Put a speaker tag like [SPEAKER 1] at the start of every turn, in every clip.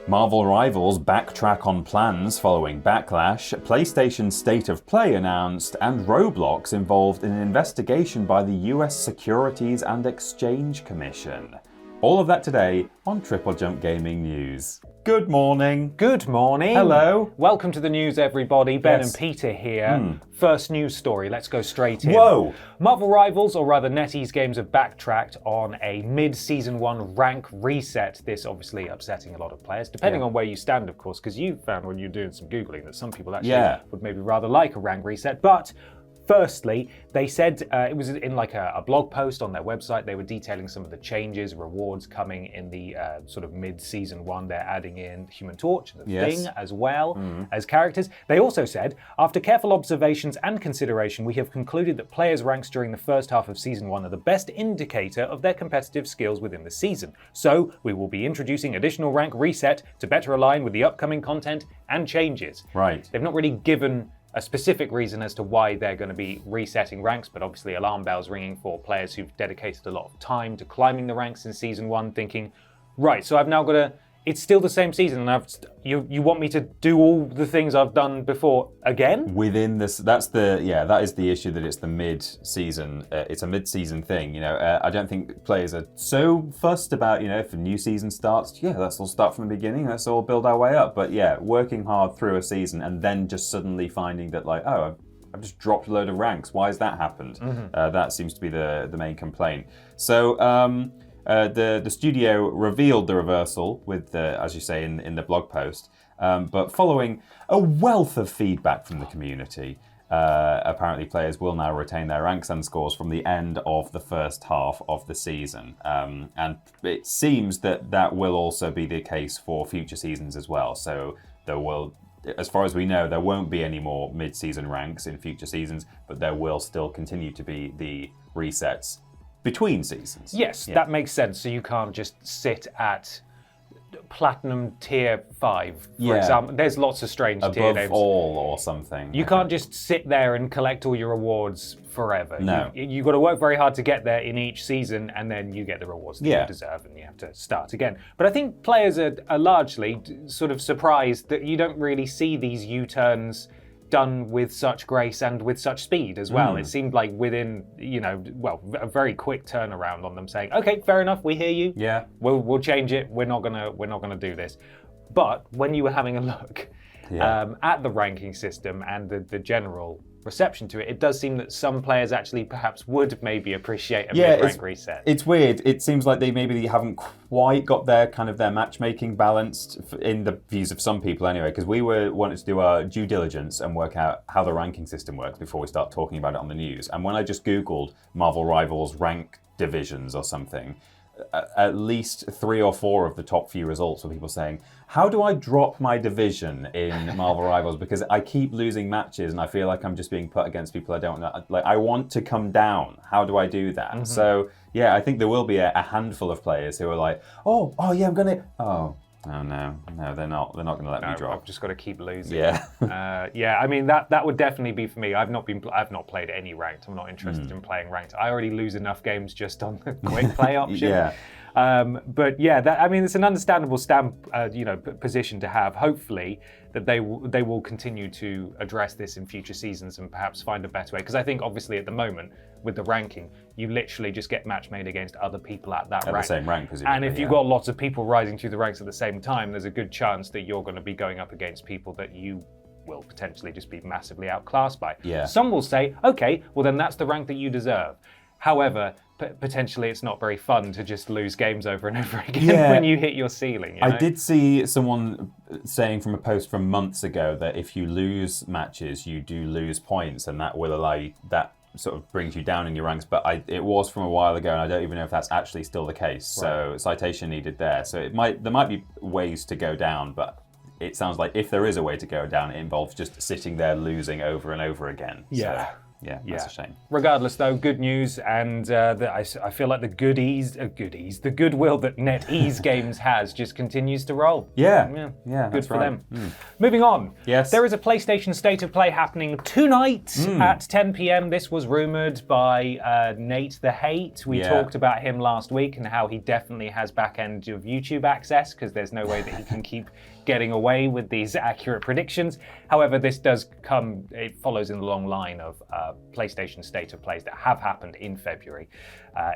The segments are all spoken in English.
[SPEAKER 1] Marvel Rivals backtrack on plans following backlash, PlayStation State of Play announced, and Roblox involved in an investigation by the US Securities and Exchange Commission. All of that today on TripleJump Gaming News. Good morning.
[SPEAKER 2] Good morning.
[SPEAKER 1] Hello.
[SPEAKER 2] Welcome to the news, everybody. Ben and Peter here. First news story. Let's go straight in.
[SPEAKER 1] Whoa.
[SPEAKER 2] Marvel Rivals, or rather NetEase Games, have backtracked on a mid-season 1 rank reset. This obviously upsetting a lot of players, depending on where you stand, of course, because you found when you were doing some Googling that some people actually would maybe rather like a rank reset. But firstly, they said it was in like a blog post on their website. They were detailing some of the changes, rewards coming in the sort of mid-season 1. They're adding in Human Torch and the Thing as well as characters. They also said, after careful observations and consideration, we have concluded that players' ranks during the first half of Season 1 are the best indicator of their competitive skills within the season. So we will be introducing additional rank reset to better align with the upcoming content and changes.
[SPEAKER 1] Right.
[SPEAKER 2] They've not really given a specific reason as to why they're going to be resetting ranks, but obviously alarm bells ringing for players who've dedicated a lot of time to climbing the ranks in Season 1, thinking, right, so I've now got to, it's still the same season, and you want me to do all the things I've done before again?
[SPEAKER 1] Within this, that is the issue, that it's the mid-season, it's a mid-season thing, you know. I don't think players are so fussed about, you know, if a new season starts, let's all start from the beginning, let's all build our way up. But working hard through a season and then just suddenly finding that, like, oh, I've just dropped a load of ranks, why has that happened? That seems to be the main complaint. So, the studio revealed the reversal with, as you say in the blog post, but following a wealth of feedback from the community, apparently players will now retain their ranks and scores from the end of the first half of the season. And it seems that will also be the case for future seasons as well. So there will, as far as we know, there won't be any more mid-season ranks in future seasons, but there will still continue to be the resets between seasons.
[SPEAKER 2] Yes, that makes sense. So you can't just sit at Platinum Tier 5, for example. There's lots of strange tier names.
[SPEAKER 1] Above all or something.
[SPEAKER 2] You can't just sit there and collect all your rewards forever.
[SPEAKER 1] No.
[SPEAKER 2] You've got to work very hard to get there in each season, and then you get the rewards that you deserve, and you have to start again. But I think players are largely sort of surprised that you don't really see these U-turns done with such grace and with such speed as well. It seemed like within, a very quick turnaround on them saying, okay, fair enough, we hear you.
[SPEAKER 1] Yeah.
[SPEAKER 2] We'll change it. We're not gonna do this. But when you were having a look at the ranking system and the general reception to it, it does seem that some players actually perhaps would maybe appreciate a mid-rank reset.
[SPEAKER 1] It's weird. It seems like they haven't quite got their matchmaking balanced in the views of some people anyway, because we wanted to do our due diligence and work out how the ranking system works before we start talking about it on the news. And when I just Googled Marvel Rivals rank divisions or something, at least 3 or 4 of the top few results were people saying, how do I drop my division in Marvel Rivals? Because I keep losing matches and I feel like I'm just being put against people I don't know. Like, I want to come down. How do I do that? So, I think there will be a handful of players who are like, oh, I'm going to... Oh, no, they're not going to let me drop.
[SPEAKER 2] I've just got to keep losing.
[SPEAKER 1] Yeah.
[SPEAKER 2] I mean, that would definitely be for me. I've not played any ranked. I'm not interested in playing ranked. I already lose enough games just on the quick play option. But it's an understandable position to have. Hopefully that they will continue to address this in future seasons and perhaps find a better way. Because I think obviously at the moment with the ranking, you literally just get match made against other people at that rank.
[SPEAKER 1] The same rank, presumably.
[SPEAKER 2] And if you've got lots of people rising through the ranks at the same time, there's a good chance that you're going to be going up against people that you will potentially just be massively outclassed by. Some will say, okay, well then that's the rank that you deserve. However, potentially it's not very fun to just lose games over and over again when you hit your ceiling.
[SPEAKER 1] I did see someone saying from a post from months ago that if you lose matches, you do lose points, and that will allow you, that sort of brings you down in your ranks. But it was from a while ago, and I don't even know if that's actually still the case. Right. So citation needed there. So there might be ways to go down, but it sounds like if there is a way to go down, it involves just sitting there losing over and over again.
[SPEAKER 2] Yeah.
[SPEAKER 1] That's a shame.
[SPEAKER 2] Regardless, though, good news, and I feel like the goodwill that NetEase Games has just continues to roll.
[SPEAKER 1] Yeah,
[SPEAKER 2] good for
[SPEAKER 1] right.
[SPEAKER 2] them. Moving on.
[SPEAKER 1] Yes.
[SPEAKER 2] There is a PlayStation State of Play happening tonight at 10 p.m. This was rumored by Nate the Hate. We talked about him last week and how he definitely has back end of YouTube access because there's no way that he can keep getting away with these accurate predictions. However, this does come, it follows in the long line of PlayStation State of Plays that have happened in February.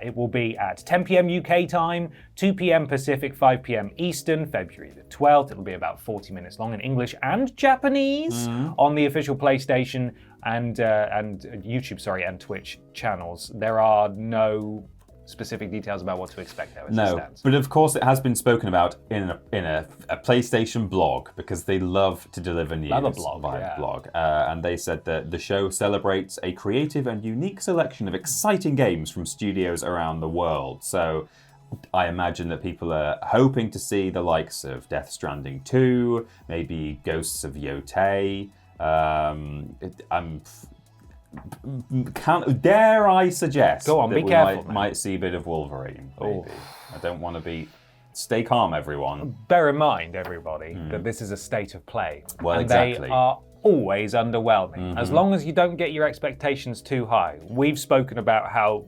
[SPEAKER 2] It will be at 10 p.m. UK time, 2 p.m. Pacific, 5 p.m. Eastern, February the 12th. It'll be about 40 minutes long in English and Japanese on the official PlayStation and YouTube, and Twitch channels. There are no specific details about what to expect there as it stands.
[SPEAKER 1] But of course it has been spoken about in a PlayStation blog because they love to deliver news via blog. And they said that the show celebrates a creative and unique selection of exciting games from studios around the world. So I imagine that people are hoping to see the likes of Death Stranding 2, maybe Ghosts of Yotei. Dare I suggest
[SPEAKER 2] Go on,
[SPEAKER 1] that
[SPEAKER 2] be
[SPEAKER 1] we
[SPEAKER 2] careful,
[SPEAKER 1] might see a bit of Wolverine, maybe. I don't want to be... Stay calm, everyone.
[SPEAKER 2] Bear in mind, everybody, that this is a state of play.
[SPEAKER 1] Well,
[SPEAKER 2] and
[SPEAKER 1] exactly.
[SPEAKER 2] they are always underwhelming. As long as you don't get your expectations too high. We've spoken about how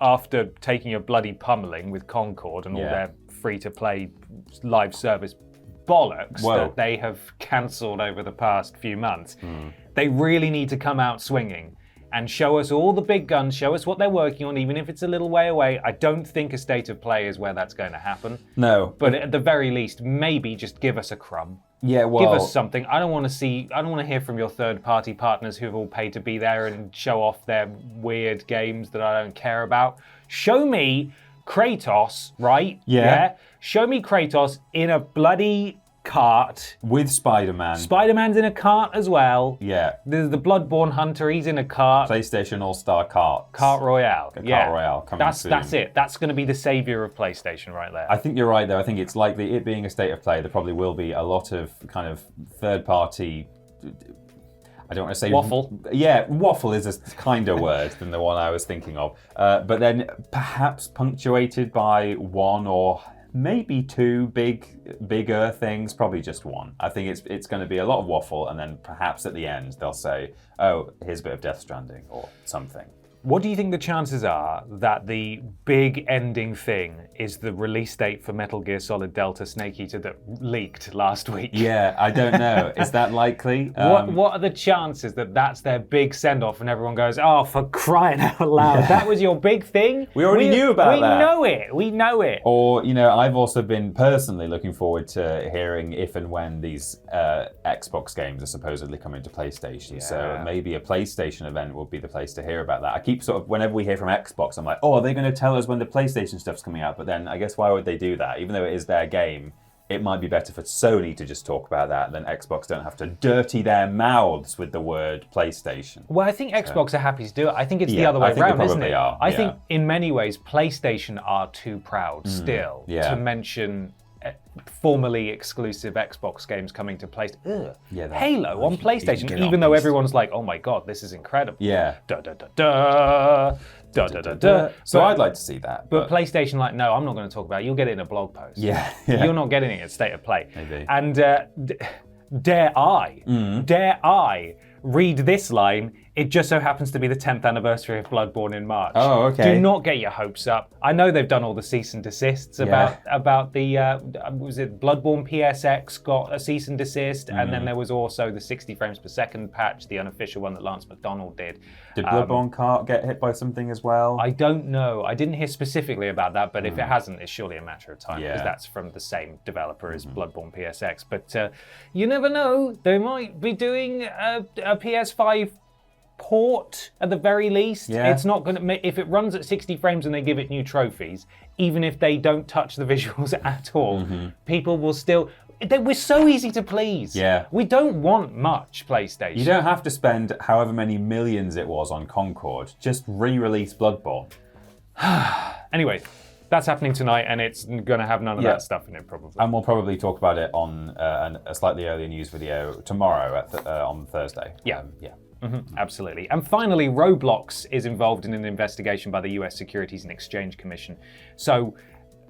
[SPEAKER 2] after taking a bloody pummeling with Concord and all their free-to-play live service bollocks that they have cancelled over the past few months, they really need to come out swinging and show us all the big guns, show us what they're working on, even if it's a little way away. I don't think a state of play is where that's going to happen.
[SPEAKER 1] No.
[SPEAKER 2] But at the very least, maybe just give us a crumb.
[SPEAKER 1] Yeah, well...
[SPEAKER 2] Give us something. I don't want to hear from your third-party partners who've all paid to be there and show off their weird games that I don't care about. Show me Kratos, right?
[SPEAKER 1] Yeah.
[SPEAKER 2] Show me Kratos in a bloody cart.
[SPEAKER 1] With Spider-Man.
[SPEAKER 2] Spider-Man's in a cart as well.
[SPEAKER 1] Yeah.
[SPEAKER 2] There's the Bloodborne Hunter, he's in a cart.
[SPEAKER 1] PlayStation All-Star Kart.
[SPEAKER 2] Kart Royale.
[SPEAKER 1] Kart Royale coming soon.
[SPEAKER 2] That's it. That's going to be the saviour of PlayStation right there.
[SPEAKER 1] I think you're right, though. I think it's likely, it being a state of play, there probably will be a lot of kind of third-party... I don't want to say...
[SPEAKER 2] Waffle.
[SPEAKER 1] Yeah, waffle is a kinder word than the one I was thinking of. But then perhaps punctuated by one or maybe two bigger things, probably just one. I think it's going to be a lot of waffle, and then perhaps at the end they'll say, oh, here's a bit of Death Stranding or something.
[SPEAKER 2] What do you think the chances are that the big ending thing is the release date for Metal Gear Solid Delta Snake Eater that leaked last week?
[SPEAKER 1] Yeah, I don't know. Is that likely?
[SPEAKER 2] What are the chances that that's their big send-off and everyone goes, oh, for crying out loud, that was your big thing?
[SPEAKER 1] We already knew about that.
[SPEAKER 2] We know it.
[SPEAKER 1] Or, I've also been personally looking forward to hearing if and when these Xbox games are supposedly coming to PlayStation. Yeah. So maybe a PlayStation event will be the place to hear about that. I keep sort of, whenever we hear from Xbox, I'm like, oh, are they going to tell us when the PlayStation stuff's coming out? But then I guess why would they do that? Even though it is their game, it might be better for Sony to just talk about that, and then Xbox don't have to dirty their mouths with the word PlayStation.
[SPEAKER 2] Well, I think Xbox are happy to do it. I think it's the other way around, isn't it? I think in many ways, PlayStation are too proud still to mention formerly exclusive Xbox games coming to PlayStation. Halo on PlayStation, even though everyone's like, oh my god, this is incredible.
[SPEAKER 1] Yeah.
[SPEAKER 2] Da da da da. Da, da, da, da.
[SPEAKER 1] So I'd like to see that.
[SPEAKER 2] But PlayStation, like, no, I'm not going to talk about it. You'll get it in a blog post.
[SPEAKER 1] Yeah.
[SPEAKER 2] You're not getting it at State of Play.
[SPEAKER 1] Maybe.
[SPEAKER 2] And dare I read this line? It just so happens to be the 10th anniversary of Bloodborne in March.
[SPEAKER 1] Oh, okay.
[SPEAKER 2] Do not get your hopes up. I know they've done all the cease and desists about the, was it Bloodborne PSX got a cease and desist, and then there was also the 60 frames per second patch, the unofficial one that Lance McDonald did.
[SPEAKER 1] Did Bloodborne Kart get hit by something as well?
[SPEAKER 2] I don't know. I didn't hear specifically about that, but if it hasn't, it's surely a matter of time, because that's from the same developer as Bloodborne PSX. But you never know. They might be doing a PS5 port at the very least. It's not going to, if it runs at 60 frames and they give it new trophies, even if they don't touch the visuals at all, people will still... We're so easy to please.
[SPEAKER 1] Yeah.
[SPEAKER 2] We don't want much, PlayStation.
[SPEAKER 1] You don't have to spend however many millions it was on Concord. Just re-release Bloodborne.
[SPEAKER 2] Anyway, that's happening tonight, and it's going to have none of that stuff in it, probably.
[SPEAKER 1] And we'll probably talk about it on a slightly earlier news video tomorrow on Thursday.
[SPEAKER 2] Yeah. Absolutely. And finally, Roblox is involved in an investigation by the US Securities and Exchange Commission. So,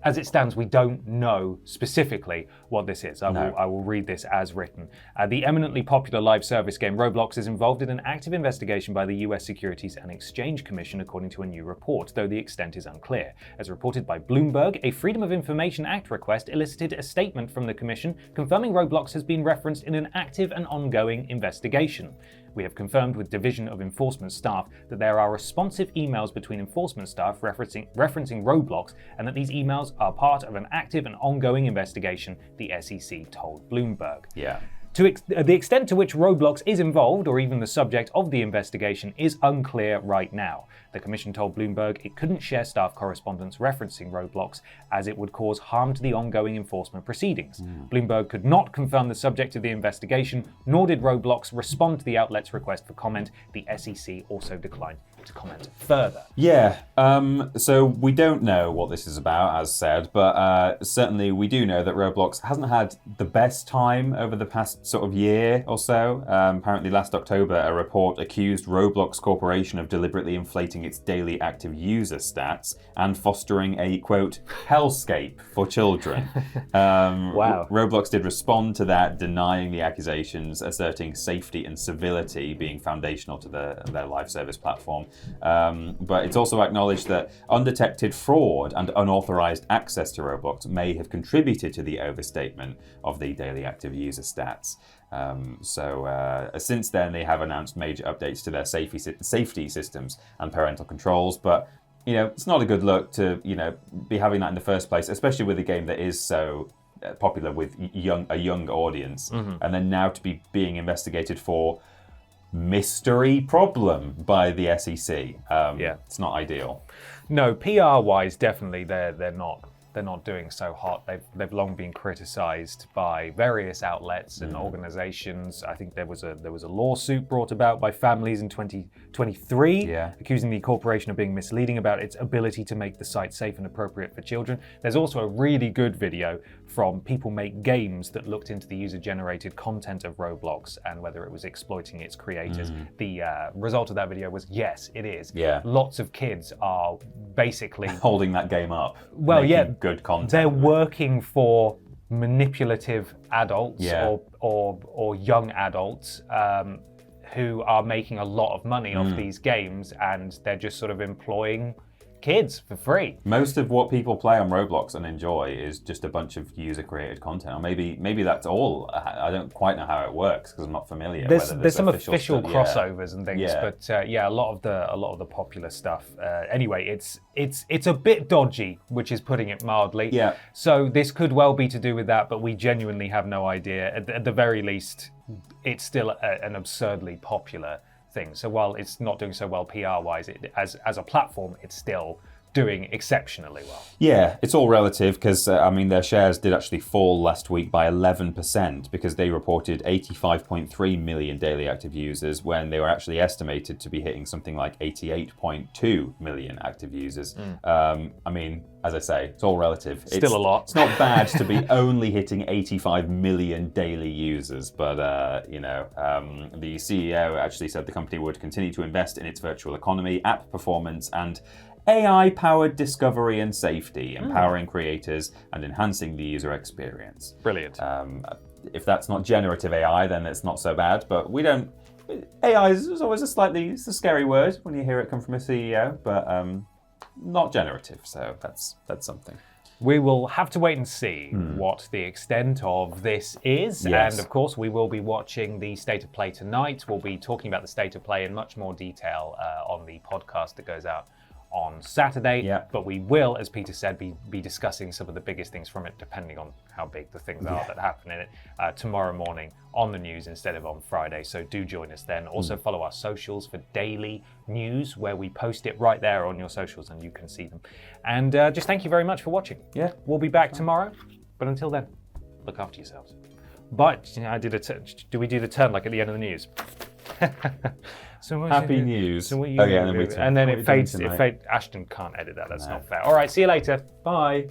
[SPEAKER 2] as it stands, we don't know specifically what this is. I will read this as written. The eminently popular live service game Roblox is involved in an active investigation by the US Securities and Exchange Commission, according to a new report, though the extent is unclear. As reported by Bloomberg, a Freedom of Information Act request elicited a statement from the Commission confirming Roblox has been referenced in an active and ongoing investigation. We have confirmed with Division of Enforcement staff that there are responsive emails between enforcement staff referencing Roblox, and that these emails are part of an active and ongoing investigation, the SEC told Bloomberg.
[SPEAKER 1] Yeah.
[SPEAKER 2] The extent to which Roblox is involved, or even the subject of the investigation, is unclear right now. The Commission told Bloomberg it couldn't share staff correspondence referencing Roblox, as it would cause harm to the ongoing enforcement proceedings. Bloomberg could not confirm the subject of the investigation, nor did Roblox respond to the outlet's request for comment. The SEC also declined to comment further.
[SPEAKER 1] Yeah, so we don't know what this is about, as said, but certainly we do know that Roblox hasn't had the best time over the past sort of year or so. Apparently last October, a report accused Roblox Corporation of deliberately inflating its daily active user stats and fostering a, quote, hellscape for children.
[SPEAKER 2] Wow.
[SPEAKER 1] Roblox did respond to that, denying the accusations, asserting safety and civility being foundational to their live service platform. But it's also acknowledged that undetected fraud and unauthorized access to Roblox may have contributed to the overstatement of the daily active user stats. Since then, they have announced major updates to their safety systems and parental controls. But, it's not a good look to, be having that in the first place, especially with a game that is so popular with a young audience. And then now to be being investigated for mystery problem by the SEC. It's not ideal.
[SPEAKER 2] No, PR-wise, definitely they're not doing so hot. They've long been criticised by various outlets and organisations. I think there was a lawsuit brought about by families in 2023, accusing the corporation of being misleading about its ability to make the site safe and appropriate for children. There's also a really good video from People Make Games that looked into the user-generated content of Roblox and whether it was exploiting its creators. The result of that video was yes, it is.
[SPEAKER 1] Yeah.
[SPEAKER 2] Lots of kids are basically
[SPEAKER 1] holding that game up.
[SPEAKER 2] Well,
[SPEAKER 1] good content.
[SPEAKER 2] They're working for manipulative adults or young adults who are making a lot of money off these games, and they're just sort of employing kids for free.
[SPEAKER 1] Most of what people play on Roblox and enjoy is just a bunch of user-created content, or maybe that's all. I don't quite know how it works because I'm not familiar.
[SPEAKER 2] There's some official crossovers and things, but a lot of the popular stuff. Anyway, it's a bit dodgy, which is putting it mildly.
[SPEAKER 1] Yeah.
[SPEAKER 2] So this could well be to do with that, but we genuinely have no idea. At the very least, it's still an absurdly popular thing. So while it's not doing so well PR-wise, as a platform, it's still doing exceptionally well.
[SPEAKER 1] Yeah, it's all relative because, their shares did actually fall last week by 11% because they reported 85.3 million daily active users when they were actually estimated to be hitting something like 88.2 million active users. As I say, it's all relative.
[SPEAKER 2] Still a lot.
[SPEAKER 1] It's not bad to be only hitting 85 million daily users, but, the CEO actually said the company would continue to invest in its virtual economy, app performance, and AI-powered discovery and safety, empowering creators and enhancing the user experience.
[SPEAKER 2] Brilliant.
[SPEAKER 1] If that's not generative AI, then it's not so bad, but we don't... AI is always it's a scary word when you hear it come from a CEO, but not generative, so that's something.
[SPEAKER 2] We will have to wait and see what the extent of this is.
[SPEAKER 1] Yes.
[SPEAKER 2] And of course, we will be watching the State of Play tonight. We'll be talking about the State of Play in much more detail on the podcast that goes out on Saturday.
[SPEAKER 1] Yeah.
[SPEAKER 2] But we will, as Peter said, be discussing some of the biggest things from it, depending on how big the things are that happen in it, tomorrow morning on the news instead of on Friday. So do join us then. Also follow our socials for daily news, where we post it right there on your socials and you can see them. And just thank you very much for watching.
[SPEAKER 1] Yeah.
[SPEAKER 2] We'll be back tomorrow. But until then, look after yourselves. But do we do the turn like at the end of the news?
[SPEAKER 1] Happy news.
[SPEAKER 2] So
[SPEAKER 1] and then
[SPEAKER 2] it fades. Ashton can't edit that. That's not fair. All right. See you later.
[SPEAKER 1] Bye.